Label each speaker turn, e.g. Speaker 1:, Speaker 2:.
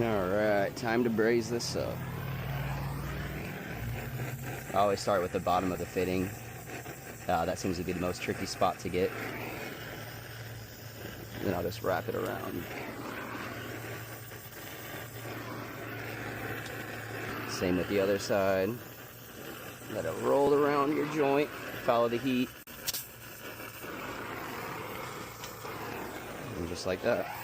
Speaker 1: Alright, time to braze this up. I always start with the bottom of the fitting. That seems to be the most tricky spot to get. Then I'll just wrap it around. Same with the other side. Let it roll around your joint. Follow the heat. And just like that.